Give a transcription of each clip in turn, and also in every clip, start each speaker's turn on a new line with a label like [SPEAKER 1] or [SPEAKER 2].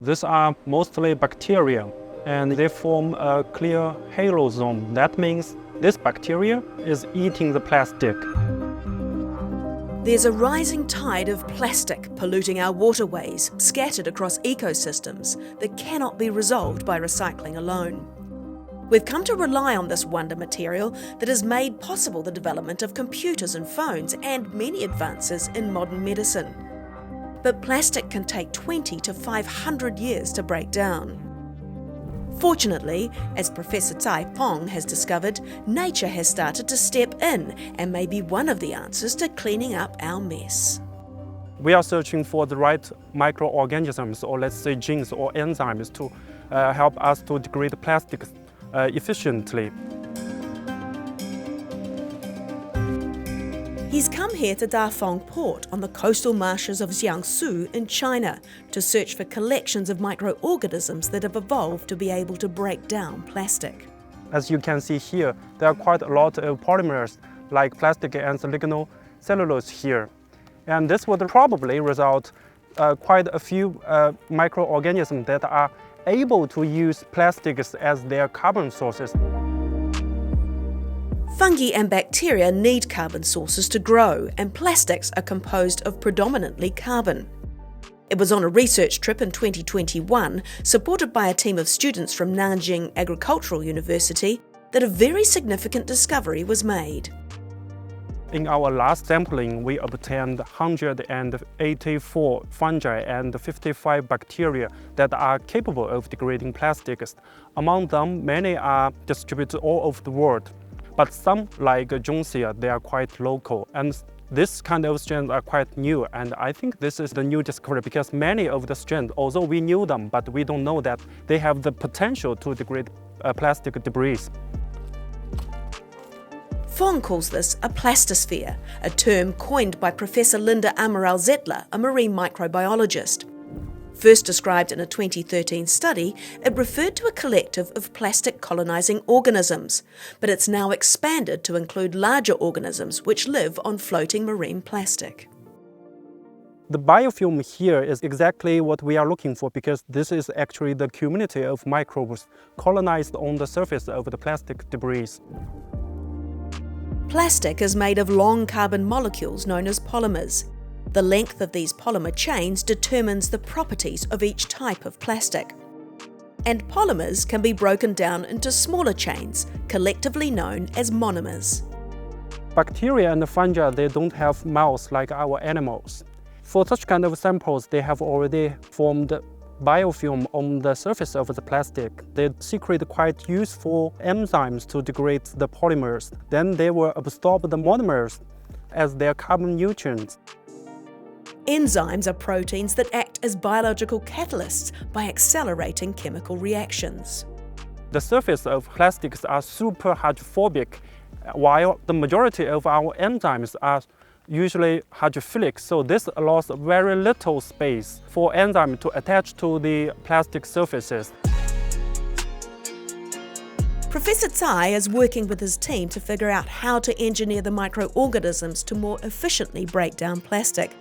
[SPEAKER 1] These are mostly bacteria, and they form a clear halo zone. That means this bacteria is eating the plastic.
[SPEAKER 2] There's a rising tide of plastic polluting our waterways, scattered across ecosystems, that cannot be resolved by recycling alone. We've come to rely on this wonder material that has made possible the development of computers and phones and many advances in modern medicine. But plastic can take 20 to 500 years to break down. Fortunately, as Professor Cai Feng has discovered, nature has started to step in and may be one of the answers to cleaning up our mess.
[SPEAKER 1] We are searching for the right microorganisms, or let's say genes or enzymes, to help us to degrade plastics efficiently.
[SPEAKER 2] He's come here to Dafeng Port on the coastal marshes of Jiangsu in China to search for collections of microorganisms that have evolved to be able to break down plastic.
[SPEAKER 1] As you can see here, there are quite a lot of polymers like plastic and lignocellulose here. And this would probably result quite a few microorganisms that are able to use plastics as their carbon sources.
[SPEAKER 2] Fungi and bacteria need carbon sources to grow, and plastics are composed of predominantly carbon. It was on a research trip in 2021, supported by a team of students from Nanjing Agricultural University, that a very significant discovery was made.
[SPEAKER 1] In our last sampling, we obtained 184 fungi and 55 bacteria that are capable of degrading plastics. Among them, many are distributed all over the world. But some, like Jiangsu, they are quite local. And this kind of strains are quite new. And I think this is the new discovery because many of the strains, although we knew them, but we don't know that they have the potential to degrade plastic debris.
[SPEAKER 2] Feng calls this a plastosphere, a term coined by Professor Linda Amaral-Zettler, a marine microbiologist. First described in a 2013 study, it referred to a collective of plastic colonizing organisms, but it's now expanded to include larger organisms which live on floating marine plastic.
[SPEAKER 1] The biofilm here is exactly what we are looking for because this is actually the community of microbes colonized on the surface of the plastic debris.
[SPEAKER 2] Plastic is made of long carbon molecules known as polymers. The length of these polymer chains determines the properties of each type of plastic. And polymers can be broken down into smaller chains, collectively known as monomers.
[SPEAKER 1] Bacteria and fungi, they don't have mouths like our animals. For such kind of samples, they have already formed biofilm on the surface of the plastic. They secrete quite useful enzymes to degrade the polymers. Then they will absorb the monomers as their carbon nutrients.
[SPEAKER 2] Enzymes are proteins that act as biological catalysts by accelerating chemical reactions.
[SPEAKER 1] The surface of plastics are super hydrophobic, while the majority of our enzymes are usually hydrophilic, so this allows very little space for enzyme to attach to the plastic surfaces.
[SPEAKER 2] Professor Cai is working with his team to figure out how to engineer the microorganisms to more efficiently break down plastic.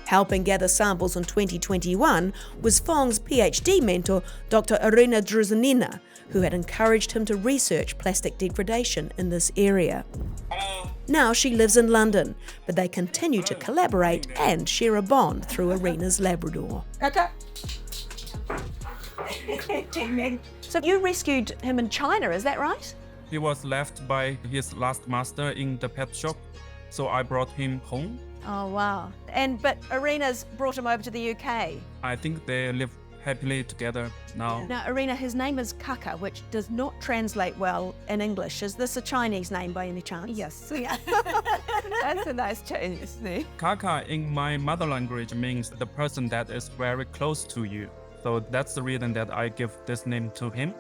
[SPEAKER 2] Helping gather samples in 2021 was Feng's PhD mentor, Dr Irinia Druzhinia, who had encouraged him to research plastic degradation in this area. Now she lives in London, but they continue to collaborate and share a bond through Irina's Labrador. So you rescued him in China, is that right?
[SPEAKER 3] He was left by his last master in the pet shop, so I brought him home.
[SPEAKER 4] Oh, wow. But Irina's brought him over to the UK.
[SPEAKER 3] I think they live happily together now.
[SPEAKER 4] Now, Irina, his name is Kaka, which does not translate well in English. Is this a Chinese name by any chance?
[SPEAKER 5] Yes. Yeah. That's a nice Chinese name.
[SPEAKER 3] Kaka in my mother language means the person that is very close to you. So that's the reason that I give this name to him.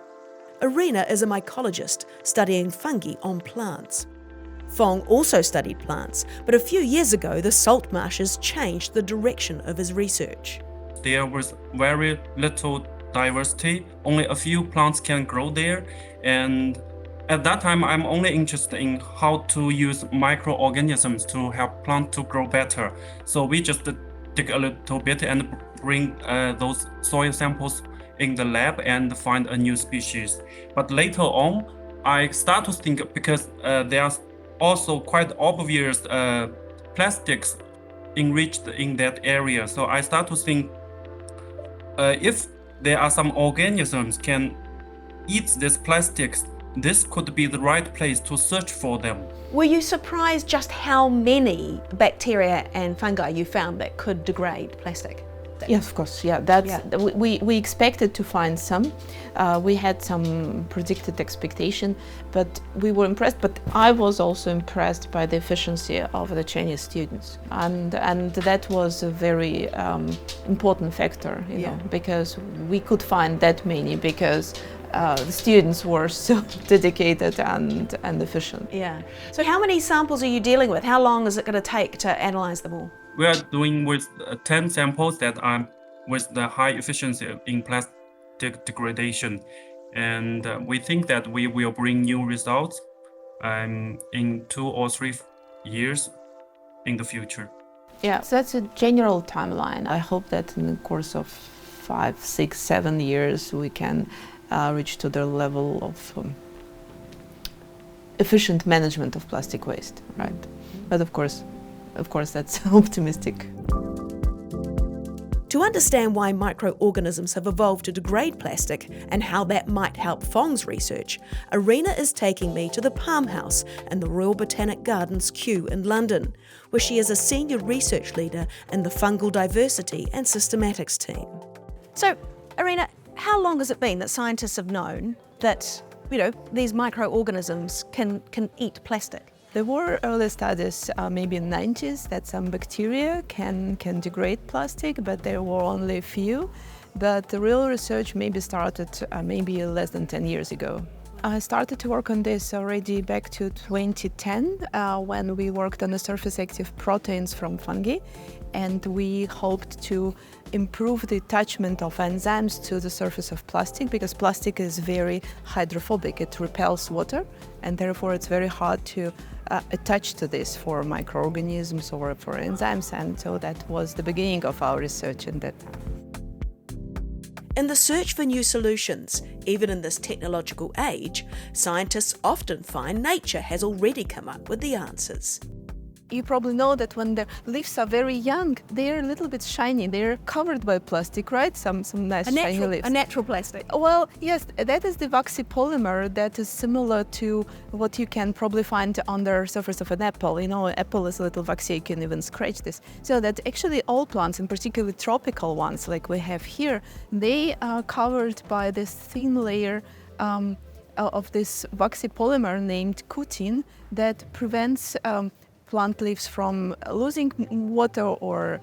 [SPEAKER 2] Irina is a mycologist studying fungi on plants. Feng also studied plants, but a few years ago the salt marshes changed the direction of his research.
[SPEAKER 3] There was very little diversity. Only a few plants can grow there. And at that time, I'm only interested in how to use microorganisms to help plants to grow better. So we just dig a little bit and bring those soil samples in the lab and find a new species. But later on, I start to think, because there are also quite obvious plastics enriched in that area. So I start to think, if there are some organisms can eat these plastics, this could be the right place to search for them.
[SPEAKER 4] Were you surprised just how many bacteria and fungi you found that could degrade plastic?
[SPEAKER 5] Yes, of course. Yeah, we expected to find some. We had some predicted expectation, but we were impressed. But I was also impressed by the efficiency of the Chinese students, and that was a very important factor, you know, because we could find that many because the students were so dedicated and efficient.
[SPEAKER 4] Yeah. So how many samples are you dealing with? How long is it going to take to analyze them all?
[SPEAKER 3] We are doing with 10 samples that are with the high efficiency in plastic degradation. And we think that we will bring new results in 2 or 3 years in the future.
[SPEAKER 5] Yeah, so that's a general timeline. I hope that in the course of 5, 6, 7 years we can reach to the level of efficient management of plastic waste, right? But of course, that's optimistic.
[SPEAKER 2] To understand why microorganisms have evolved to degrade plastic and how that might help Feng's research, Irinia is taking me to the Palm House in the Royal Botanic Gardens, Kew in London, where she is a senior research leader in the fungal diversity and systematics team.
[SPEAKER 4] So, Irinia, how long has it been that scientists have known that, these microorganisms can eat plastic?
[SPEAKER 5] There were early studies, maybe in the 90s, that some bacteria can degrade plastic, but there were only a few. But the real research maybe started maybe less than 10 years ago. I started to work on this already back to 2010, when we worked on the surface-active proteins from fungi, and we hoped to improve the attachment of enzymes to the surface of plastic, because plastic is very hydrophobic. It repels water, and therefore it's very hard to attach to this for microorganisms or for enzymes, and so that was the beginning of our research in that.
[SPEAKER 2] In the search for new solutions, even in this technological age, scientists often find nature has already come up with the answers.
[SPEAKER 5] You probably know that when the leaves are very young, they're a little bit shiny. They're covered by plastic, right? Some nice shiny leaves.
[SPEAKER 4] A natural plastic.
[SPEAKER 5] Well, yes, that is the waxy polymer that is similar to what you can probably find on the surface of an apple. An apple is a little waxy, you can even scratch this. So that actually all plants, and particularly tropical ones like we have here, they are covered by this thin layer of this waxy polymer named cutin that prevents plant leaves from losing water or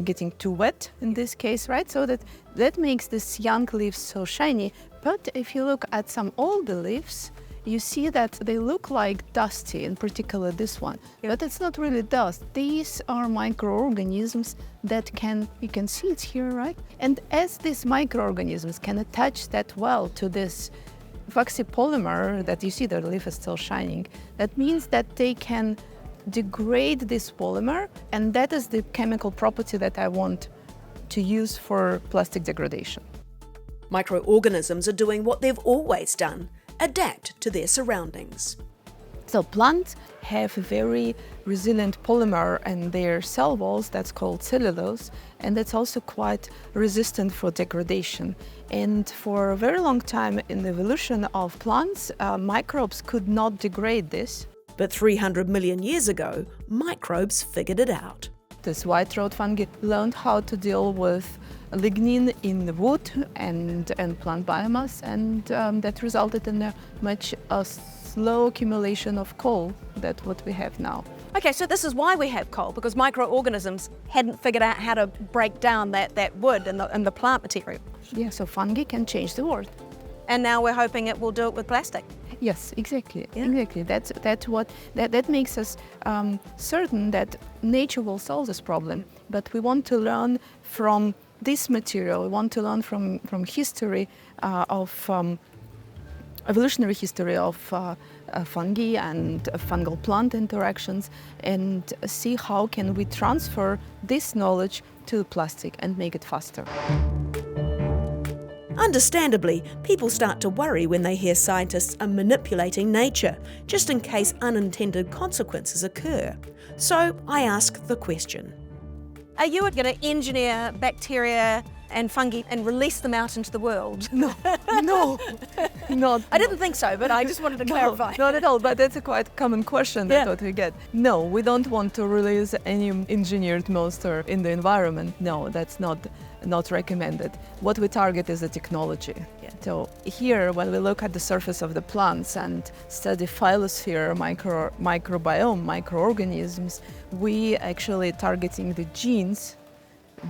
[SPEAKER 5] getting too wet in this case, right? So that makes these young leaves so shiny. But if you look at some older leaves, you see that they look like dusty, in particular this one. But it's not really dust. These are microorganisms that you can see it here, right? And as these microorganisms can attach that well to this waxy polymer that you see the leaf is still shining, that means that they can degrade this polymer, and that is the chemical property that I want to use for plastic degradation.
[SPEAKER 2] Microorganisms are doing what they've always done, adapt to their surroundings.
[SPEAKER 5] So plants have a very resilient polymer in their cell walls that's called cellulose, and that's also quite resistant for degradation. And for a very long time in the evolution of plants, microbes could not degrade this.
[SPEAKER 2] But 300 million years ago, microbes figured it out.
[SPEAKER 5] This white-throat fungi learned how to deal with lignin in the wood and plant biomass, and that resulted in a much slow accumulation of coal than what we have now.
[SPEAKER 4] Okay, so this is why we have coal, because microorganisms hadn't figured out how to break down that wood and the plant material.
[SPEAKER 5] Yeah, so fungi can change the world.
[SPEAKER 4] And now we're hoping it will do it with plastic.
[SPEAKER 5] Yes, exactly. Yeah. Exactly. That makes us certain that nature will solve this problem. But we want to learn from this material. We want to learn from history of evolutionary history of fungi and fungal plant interactions, and see how can we transfer this knowledge to the plastic and make it faster.
[SPEAKER 2] Understandably, people start to worry when they hear scientists are manipulating nature, just in case unintended consequences occur. So I ask the question.
[SPEAKER 4] Are you going to engineer bacteria and fungi and release them out into the world?
[SPEAKER 5] No, not.
[SPEAKER 4] I didn't think so, but I just wanted to clarify.
[SPEAKER 5] Not at all, but that's a quite common question that what we get. No, we don't want to release any engineered monster in the environment. No, that's not recommended. What we target is the technology. So here, when we look at the surface of the plants and study phyllosphere, microbiome, microorganisms, we actually targeting the genes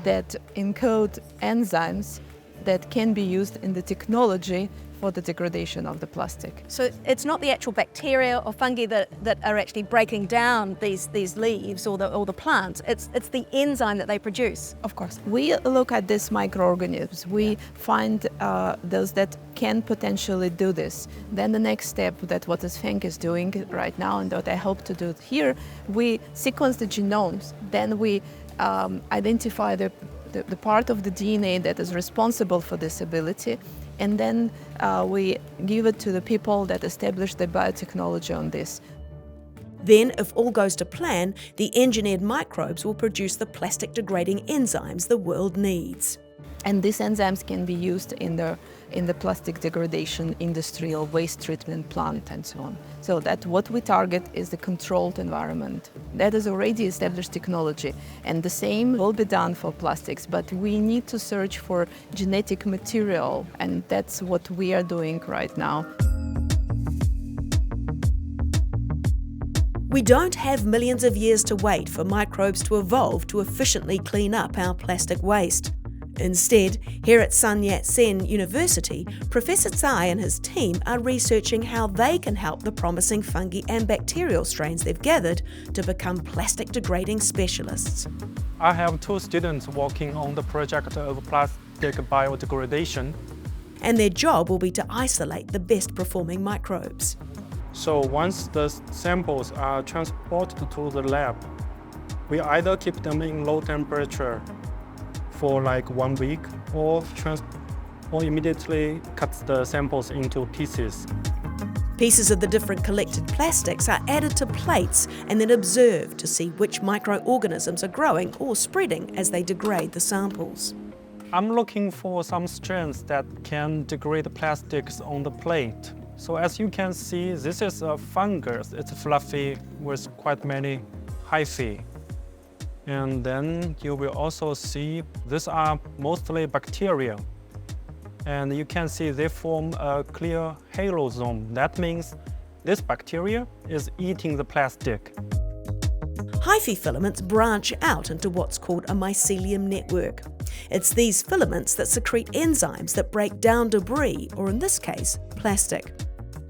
[SPEAKER 5] that encode enzymes that can be used in the technology for the degradation of the plastic.
[SPEAKER 4] So it's not the actual bacteria or fungi that are actually breaking down these leaves or the plants, it's the enzyme that they produce.
[SPEAKER 5] Of course. We look at these microorganisms. We find those that can potentially do this. Then the next step that what Feng is doing right now and what I hope to do here, we sequence the genomes, then we identify the part of the DNA that is responsible for this ability, and then we give it to the people that establish the biotechnology on this.
[SPEAKER 2] Then, if all goes to plan, the engineered microbes will produce the plastic-degrading enzymes the world needs.
[SPEAKER 5] And these enzymes can be used in the plastic degradation industry or waste treatment plant and so on. So that what we target is the controlled environment. That is already established technology. And the same will be done for plastics, but we need to search for genetic material, and that's what we are doing right now.
[SPEAKER 2] We don't have millions of years to wait for microbes to evolve to efficiently clean up our plastic waste. Instead, here at Sun Yat-sen University, Professor Cai and his team are researching how they can help the promising fungi and bacterial strains they've gathered to become plastic-degrading specialists.
[SPEAKER 1] I have 2 students working on the project of plastic biodegradation.
[SPEAKER 2] And their job will be to isolate the best-performing microbes.
[SPEAKER 1] So once the samples are transported to the lab, we either keep them in low temperature for like 1 week or immediately cut the samples into pieces.
[SPEAKER 2] Pieces of the different collected plastics are added to plates and then observed to see which microorganisms are growing or spreading as they degrade the samples.
[SPEAKER 1] I'm looking for some strains that can degrade the plastics on the plate. So as you can see, this is a fungus. It's fluffy with quite many hyphae. And then you will also see these are mostly bacteria. And you can see they form a clear halo zone. That means this bacteria is eating the plastic.
[SPEAKER 2] Hyphae filaments branch out into what's called a mycelium network. It's these filaments that secrete enzymes that break down debris, or in this case, plastic.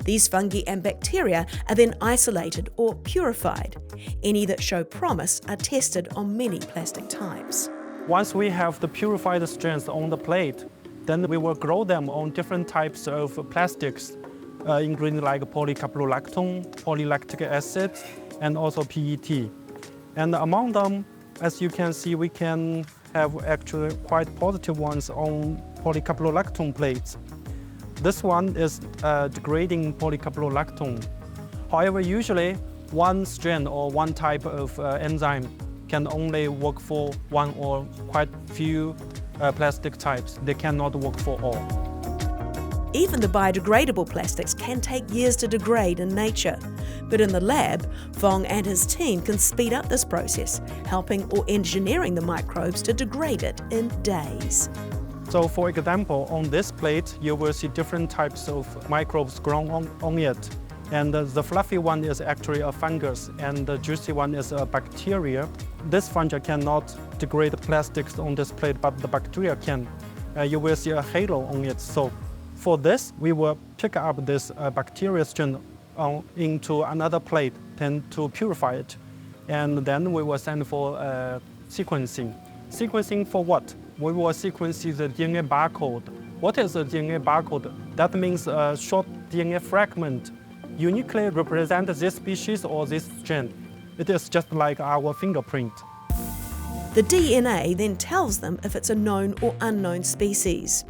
[SPEAKER 2] These fungi and bacteria are then isolated or purified. Any that show promise are tested on many plastic types.
[SPEAKER 1] Once we have the purified strains on the plate, then we will grow them on different types of plastics, including like polycaprolactone, polylactic acid, and also PET. And among them, as you can see, we can have actually quite positive ones on polycaprolactone plates. This one is degrading polycaprolactone. However, usually one strain or one type of enzyme can only work for one or quite few plastic types. They cannot work for all.
[SPEAKER 2] Even the biodegradable plastics can take years to degrade in nature. But in the lab, Feng and his team can speed up this process, helping or engineering the microbes to degrade it in days.
[SPEAKER 1] So for example, on this plate, you will see different types of microbes grown on it. And the fluffy one is actually a fungus, and the juicy one is a bacteria. This fungi cannot degrade plastics on this plate, but the bacteria can. You will see a halo on it. So for this, we will pick up this bacteria strain into another plate then to purify it. And then we will send for sequencing. Sequencing for what? We will sequence the DNA barcode. What is a DNA barcode? That means a short DNA fragment uniquely represents this species or this strain. It is just like our fingerprint.
[SPEAKER 2] The DNA then tells them if it's a known or unknown species.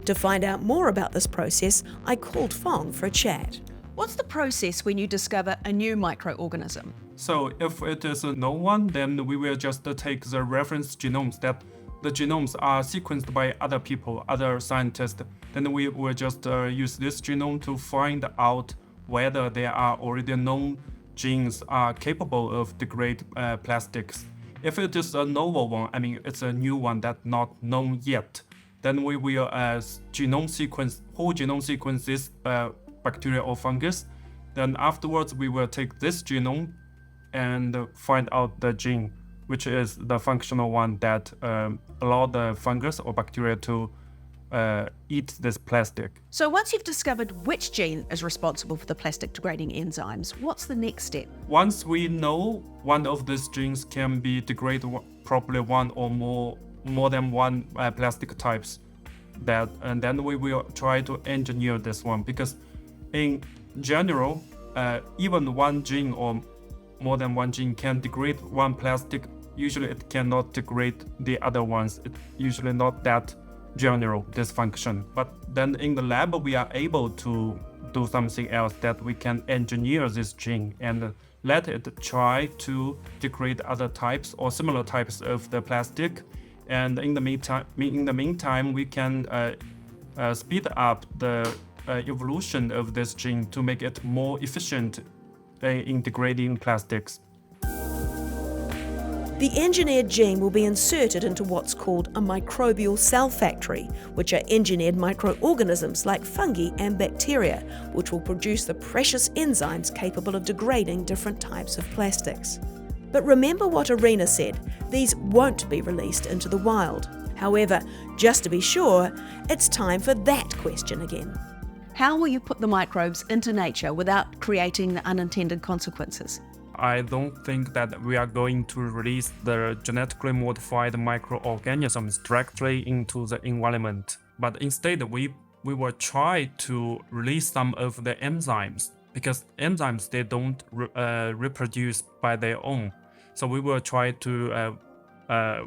[SPEAKER 2] To find out more about this process, I called Feng for a chat.
[SPEAKER 4] What's the process when you discover a new microorganism?
[SPEAKER 1] So if it is a known one, then we will just take the reference genomes that the genomes are sequenced by other people, other scientists. Then we will just use this genome to find out whether there are already known genes are capable of degrade plastics. If it is a novel one, I mean it's a new one that's not known yet, then we will whole genome sequence this bacteria or fungus. Then afterwards we will take this genome and find out the gene, which is the functional one that allow the fungus or bacteria to eat this plastic.
[SPEAKER 4] So once you've discovered which gene is responsible for the plastic degrading enzymes, what's the next step?
[SPEAKER 1] Once we know one of these genes can be degrade probably one or more than one plastic types, and then we will try to engineer this one, because in general, even one gene or more than one gene can degrade one plastic. Usually it cannot degrade the other ones. It's usually not that general, this function. But then in the lab, we are able to do something else, that we can engineer this gene and let it try to degrade other types or similar types of the plastic. And in the meantime, we can speed up the evolution of this gene to make it more efficient in degrading plastics.
[SPEAKER 2] The engineered gene will be inserted into what's called a microbial cell factory, which are engineered microorganisms like fungi and bacteria, which will produce the precious enzymes capable of degrading different types of plastics. But remember what Irinia said, these won't be released into the wild. However, just to be sure, it's time for that question again.
[SPEAKER 4] How will you put the microbes into nature without creating the unintended consequences?
[SPEAKER 1] I don't think that we are going to release the genetically modified microorganisms directly into the environment, but instead we will try to release some of the enzymes, because enzymes, they don't reproduce by their own. So we will try to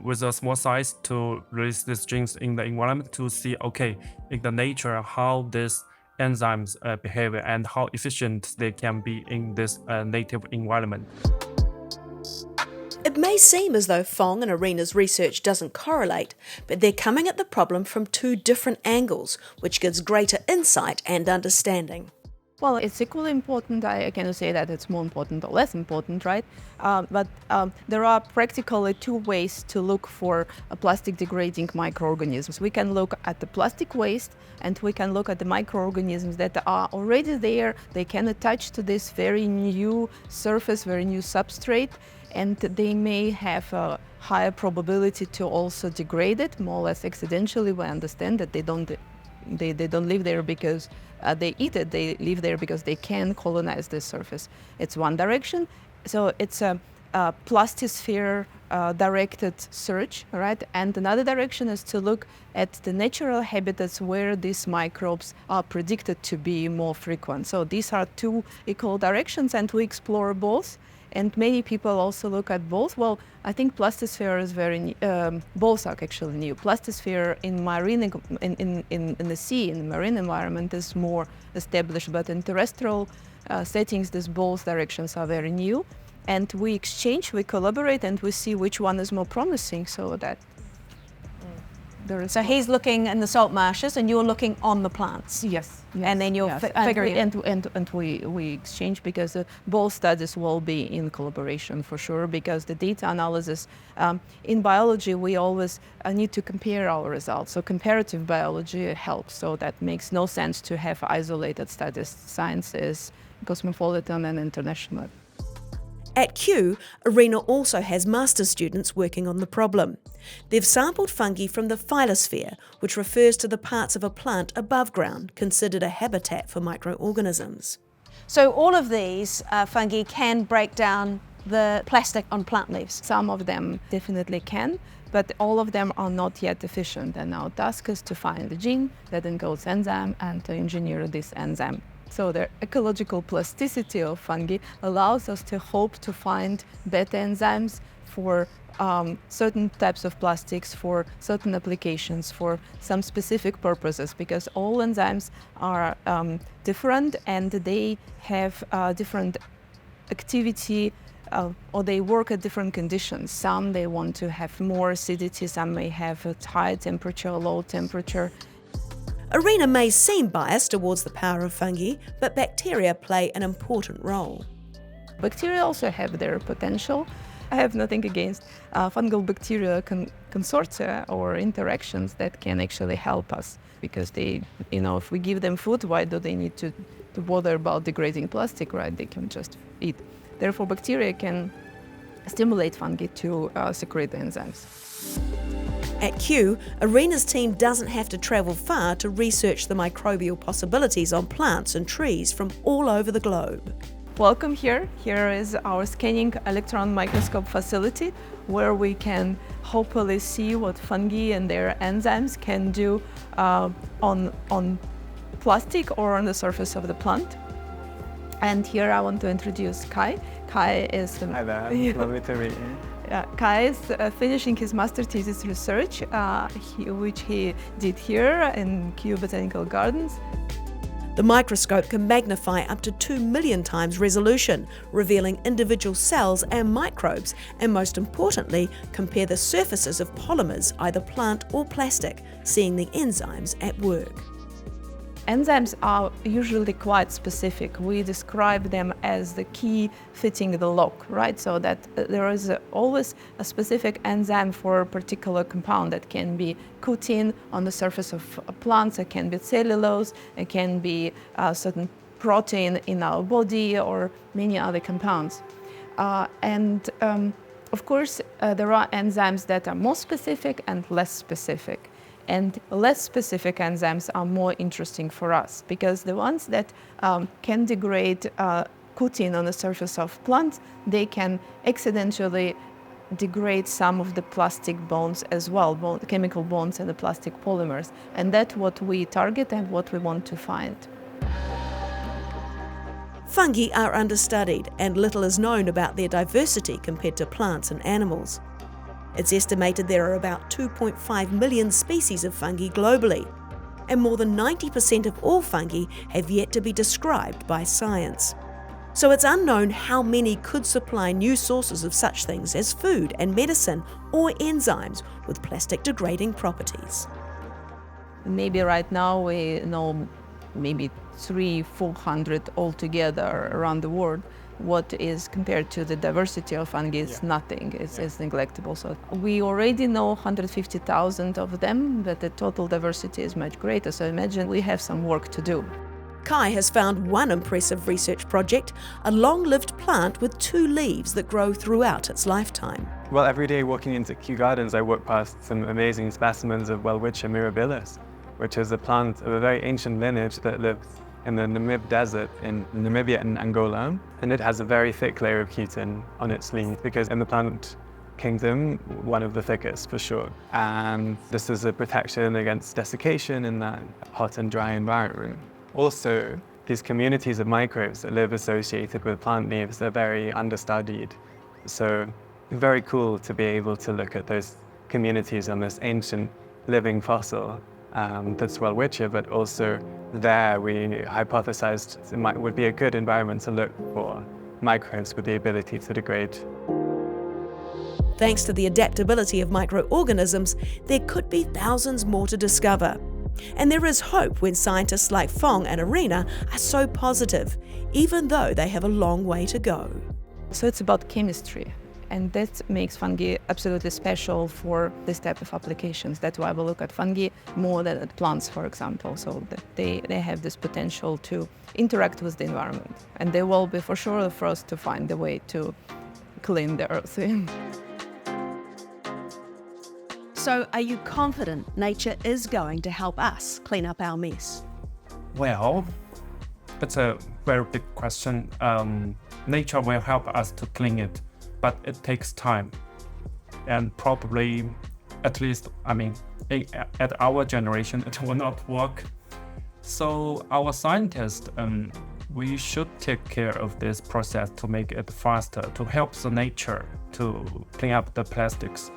[SPEAKER 1] with a small size to release these genes in the environment to see, okay, in the nature, how this enzymes behave and how efficient they can be in this native environment.
[SPEAKER 2] It may seem as though Feng and Irinia's research doesn't correlate, but they're coming at the problem from two different angles, which gives greater insight and understanding.
[SPEAKER 5] Well, it's equally important. I cannot say that it's more important or less important, right? But there are practically two ways to look for plastic degrading microorganisms. We can look at the plastic waste, and we can look at the microorganisms that are already there. They can attach to this very new surface, very new substrate, and they may have a higher probability to also degrade it, more or less accidentally. We understand that they don't live there because they eat it. They live there because they can colonize this surface. It's one direction. So it's a plastisphere directed search, right? And another direction is to look at the natural habitats where these microbes are predicted to be more frequent. So these are two equal directions, and we explore both. And many people also look at both. Well, I think plastisphere is very both are actually new. Plastisphere in marine, in the sea, in the marine environment is more established, but in terrestrial settings, these both directions are very new. And we exchange, we collaborate, and we see which one is more promising. So that there is.
[SPEAKER 4] So he's looking in the salt marshes, and you're looking on the plants.
[SPEAKER 5] Yes.
[SPEAKER 4] And then you're figuring.
[SPEAKER 5] And we exchange, because both studies will be in collaboration for sure, because the data analysis in biology, we always need to compare our results. So comparative biology helps. So that makes no sense to have isolated studies. Science is cosmopolitan and international.
[SPEAKER 2] At Kew, Irinia also has master's students working on the problem. They've sampled fungi from the phylosphere, which refers to the parts of a plant above ground considered a habitat for microorganisms.
[SPEAKER 4] So all of these fungi can break down the plastic on plant leaves.
[SPEAKER 5] Some of them definitely can, but all of them are not yet efficient. And our task is to find the gene that encodes enzyme and to engineer this enzyme. So the ecological plasticity of fungi allows us to hope to find better enzymes for certain types of plastics, for certain applications, for some specific purposes, because all enzymes are different and they have different activity or they work at different conditions. Some they want to have more acidity, some may have a high temperature, low temperature.
[SPEAKER 2] Irinia may seem biased towards the power of fungi, but bacteria play an important role.
[SPEAKER 5] Bacteria also have their potential. I have nothing against fungal bacteria consortia or interactions that can actually help us, because they, if we give them food, why do they need to bother about degrading plastic, right? They can just eat. Therefore, bacteria can stimulate fungi to secrete the enzymes.
[SPEAKER 2] At Kew, Irina's team doesn't have to travel far to research the microbial possibilities on plants and trees from all over the globe.
[SPEAKER 5] Welcome here. Here is our scanning electron microscope facility, where we can hopefully see what fungi and their enzymes can do on plastic or on the surface of the plant. And here I want to introduce Cai. Cai is
[SPEAKER 6] Hi there, lovely to meet you.
[SPEAKER 5] Cai is finishing his master thesis research, which he did here in Kew Botanic Gardens.
[SPEAKER 2] The microscope can magnify up to 2 million times resolution, revealing individual cells and microbes, and most importantly, compare the surfaces of polymers, either plant or plastic, seeing the enzymes at work.
[SPEAKER 5] Enzymes are usually quite specific. We describe them as the key fitting the lock, right? So that there is always a specific enzyme for a particular compound. That can be cutin on the surface of plants, it can be cellulose, it can be a certain protein in our body, or many other compounds. Of course, there are enzymes that are more specific and less specific. And less specific enzymes are more interesting for us, because the ones that can degrade cutin on the surface of plants, they can accidentally degrade some of the plastic bonds as well, chemical bonds and the plastic polymers. And that's what we target and what we want to find.
[SPEAKER 2] Fungi are understudied, and little is known about their diversity compared to plants and animals. It's estimated there are about 2.5 million species of fungi globally, and more than 90% of all fungi have yet to be described by science. So it's unknown how many could supply new sources of such things as food and medicine, or enzymes with plastic degrading properties.
[SPEAKER 5] Maybe right now we know maybe 300-400 altogether around the world. What is compared to the diversity of fungi is nothing, it's neglectable. So we already know 150,000 of them, but the total diversity is much greater. So imagine we have some work to do.
[SPEAKER 2] Cai has found one impressive research project, a long-lived plant with 2 leaves that grow throughout its lifetime.
[SPEAKER 6] Well, every day walking into Kew Gardens, I walk past some amazing specimens of Welwitschia mirabilis, which is a plant of a very ancient lineage that lives in the Namib Desert in Namibia and Angola. And it has a very thick layer of cutin on its leaf, because in the plant kingdom, one of the thickest for sure. And this is a protection against desiccation in that hot and dry environment. Also, these communities of microbes that live associated with plant leaves are very understudied. So very cool to be able to look at those communities on this ancient living fossil that's Welwitschia, but also there we hypothesized it would be a good environment to look for microbes with the ability to degrade.
[SPEAKER 2] Thanks to the adaptability of microorganisms, there could be thousands more to discover. And there is hope when scientists like Feng and Irinia are so positive, even though they have a long way to go.
[SPEAKER 5] So it's about chemistry. And that makes fungi absolutely special for this type of applications. That's why we look at fungi more than at plants, for example. So that they have this potential to interact with the environment. And they will be for sure the first to find a way to clean the earth.
[SPEAKER 2] So are you confident nature is going to help us clean up our mess?
[SPEAKER 1] Well, it's a very big question. Nature will help us to clean it, but it takes time. And probably, at least, at our generation, it will not work. So our scientists We should take care of this process to make it faster, to help the nature to clean up the plastics.